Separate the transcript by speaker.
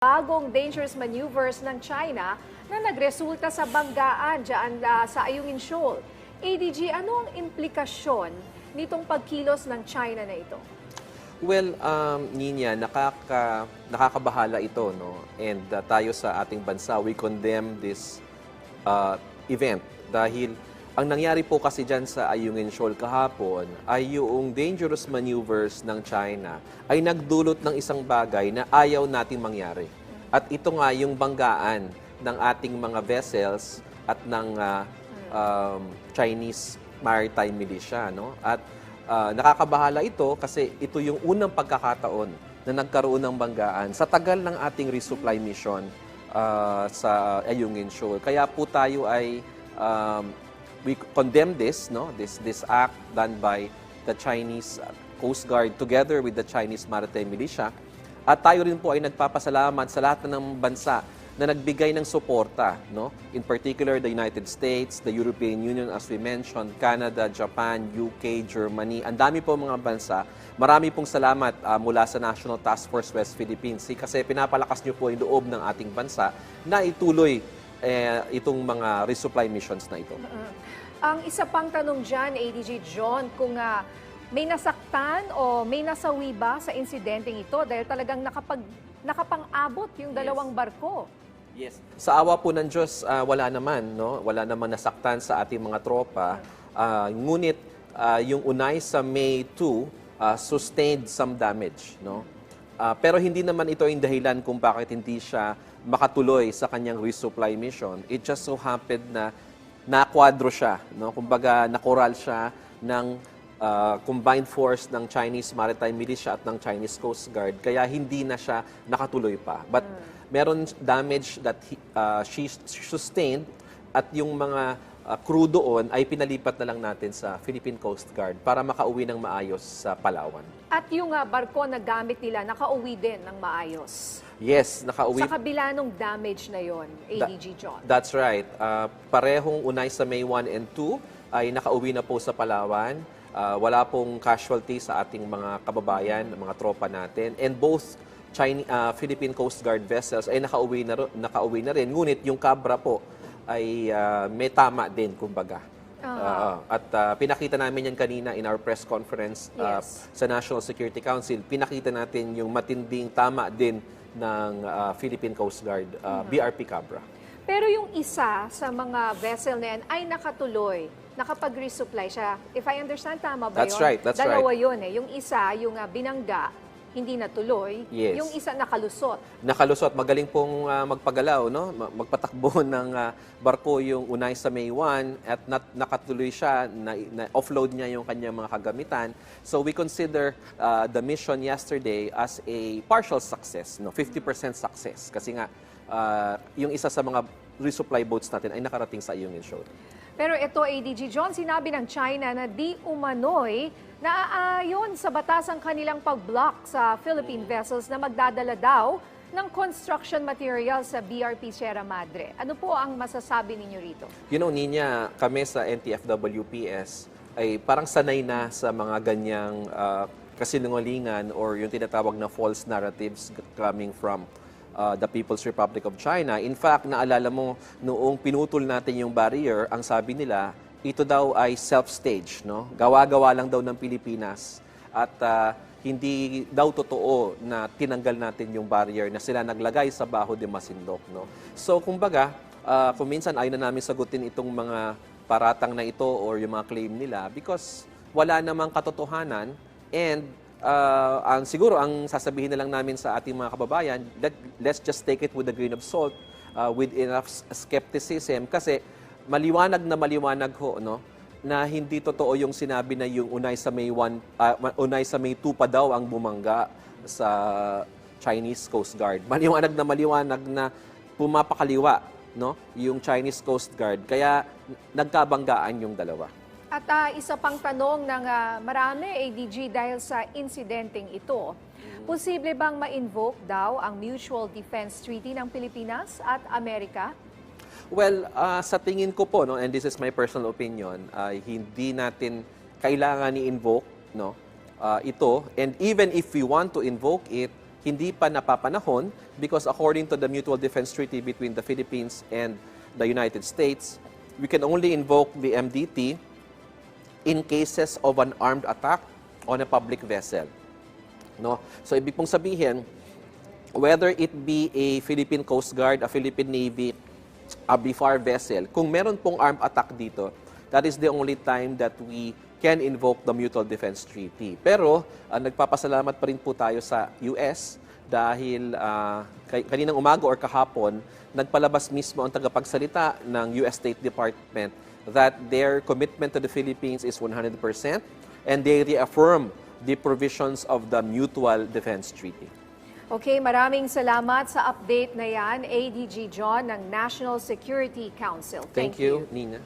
Speaker 1: Bagong dangerous maneuvers ng China na nagresulta sa banggaan dyan sa Ayungin Shoal. ADG, ano ang implikasyon nitong pagkilos ng China na ito?
Speaker 2: Well, Nina, nakakabahala ito, no? And tayo sa ating bansa, we condemn this event dahil ang nangyari po kasi dyan sa Ayungin Shoal kahapon ay yung dangerous maneuvers ng China ay nagdulot ng isang bagay na ayaw nating mangyari. At ito nga yung banggaan ng ating mga vessels at ng Chinese Maritime Militia, no? At nakakabahala ito kasi ito yung unang pagkakataon na nagkaroon ng banggaan sa tagal ng ating resupply mission sa Ayungin Shoal. Kaya po tayo ay we condemn this, no? This act done by the Chinese Coast Guard together with the Chinese Maritime Militia. At tayo rin po ay nagpapasalamat sa lahat ng bansa na nagbigay ng suporta, no? In particular, the United States, the European Union, as we mentioned, Canada, Japan, UK, Germany. Ang dami po mga bansa. Marami pong salamat mula sa National Task Force West Philippines kasi pinapalakas niyo po yung loob ng ating bansa na ituloy itong mga resupply missions na ito.
Speaker 1: Ang isa pang tanong dyan, ADG John, kung may nasaktan o may nasawi ba sa insidenteng ito dahil talagang nakapang-abot yung dalawang barko?
Speaker 2: Yes. Sa awa po ng Diyos, wala naman, no? Wala naman nasaktan sa ating mga tropa. Ngunit yung unay sa May 2 sustained some damage, no? Pero hindi naman ito yung dahilan kung bakit hindi siya makatuloy sa kanyang resupply mission. It just so happened na nakwadro siya, no? Kumbaga nakoral siya ng combined force ng Chinese Maritime Militia at ng Chinese Coast Guard, kaya hindi na siya nakatuloy pa. But meron damage that she sustained at yung mga crew doon ay pinalipat na lang natin sa Philippine Coast Guard para makauwi ng maayos sa Palawan. At
Speaker 1: yung barko na gamit nila, nakauwi din ng maayos?
Speaker 2: Yes, nakauwi.
Speaker 1: Sa kabila nung damage na yon, ADG John?
Speaker 2: That's right. Parehong unay sa May 1 and 2 ay nakauwi na po sa Palawan. Wala pong casualty sa ating mga kababayan, mga tropa natin. And both Philippine Coast Guard vessels ay nakauwi na rin. Ngunit yung Cabra po ay may tama din, kumbaga. At pinakita namin yan kanina in our press conference sa National Security Council. Pinakita natin yung matinding tama din ng Philippine Coast Guard, BRP Cabra.
Speaker 1: Pero yung isa sa mga vessel na yan ay nakatuloy, nakapag-resupply siya. If I understand, tama ba yun?
Speaker 2: That's right, that's
Speaker 1: Dalawa
Speaker 2: right.
Speaker 1: yun eh. Yung isa, yung binangga, hindi natuloy.
Speaker 2: Yes.
Speaker 1: Yung isa nakalusot.
Speaker 2: Nakalusot. Magaling pong magpagalaw, no? Magpatakbo ng barko yung unay sa May 1 at nakatuloy siya, na-offload niya yung kanyang mga kagamitan. So we consider the mission yesterday as a partial success, no? 50% success. Kasi nga, yung isa sa mga resupply boats natin ay nakarating sa Ayungin Shoal.
Speaker 1: Pero ito, ADG John, sinabi ng China na di umano'y naaayon sa batas ang kanilang pag-block sa Philippine vessels na magdadala daw ng construction material sa BRP Sierra Madre. Ano po ang masasabi ninyo rito?
Speaker 2: You know, Nina, kami sa NTFWPS ay parang sanay na sa mga ganyang kasinungalingan or yung tinatawag na false narratives coming from the People's Republic of China. In fact, naalala mo, noong pinutol natin yung barrier, ang sabi nila, ito daw ay self-stage, no? Gawa-gawa lang daw ng Pilipinas at hindi daw totoo na tinanggal natin yung barrier na sila naglagay sa Bajo de Masinloc, no? So, kumbaga, kung minsan ayaw na namin sagutin itong mga paratang na ito or yung mga claim nila because wala namang katotohanan and siguro ang sasabihin na lang namin sa ating mga kababayan, let's just take it with a grain of salt, with enough skepticism kasi maliwanag ho, no, na hindi totoo yung sinabi na yung unay sa May 1, unay sa May 2 pa daw ang bumangga sa Chinese Coast Guard. Maliwanag na pumapakaliwa, no, yung Chinese Coast Guard. Kaya nagkabanggaan yung dalawa.
Speaker 1: At isa pang tanong ng marami, ADG, dahil sa insidenteng ito, posible bang ma-invoke daw ang Mutual Defense Treaty ng Pilipinas at Amerika?
Speaker 2: Well, sa tingin ko po, no, and this is my personal opinion, hindi natin kailangan i-invoke, no, ito. And even if we want to invoke it, hindi pa napapanahon because according to the Mutual Defense Treaty between the Philippines and the United States, we can only invoke the MDT in cases of an armed attack on a public vessel. No? So ibig pong sabihin, whether it be a Philippine Coast Guard, a Philippine Navy, a BFAR vessel, kung meron pong armed attack dito, that is the only time that we can invoke the Mutual Defense Treaty. Pero nagpapasalamat pa rin po tayo sa US dahil kaninang umaga or kahapon, nagpalabas mismo ang tagapagsalita ng US State Department that their commitment to the Philippines is 100% and they reaffirm the provisions of the Mutual Defense Treaty.
Speaker 1: Okay, maraming salamat sa update na yan, ADG John ng National Security Council.
Speaker 2: Thank you, Nina.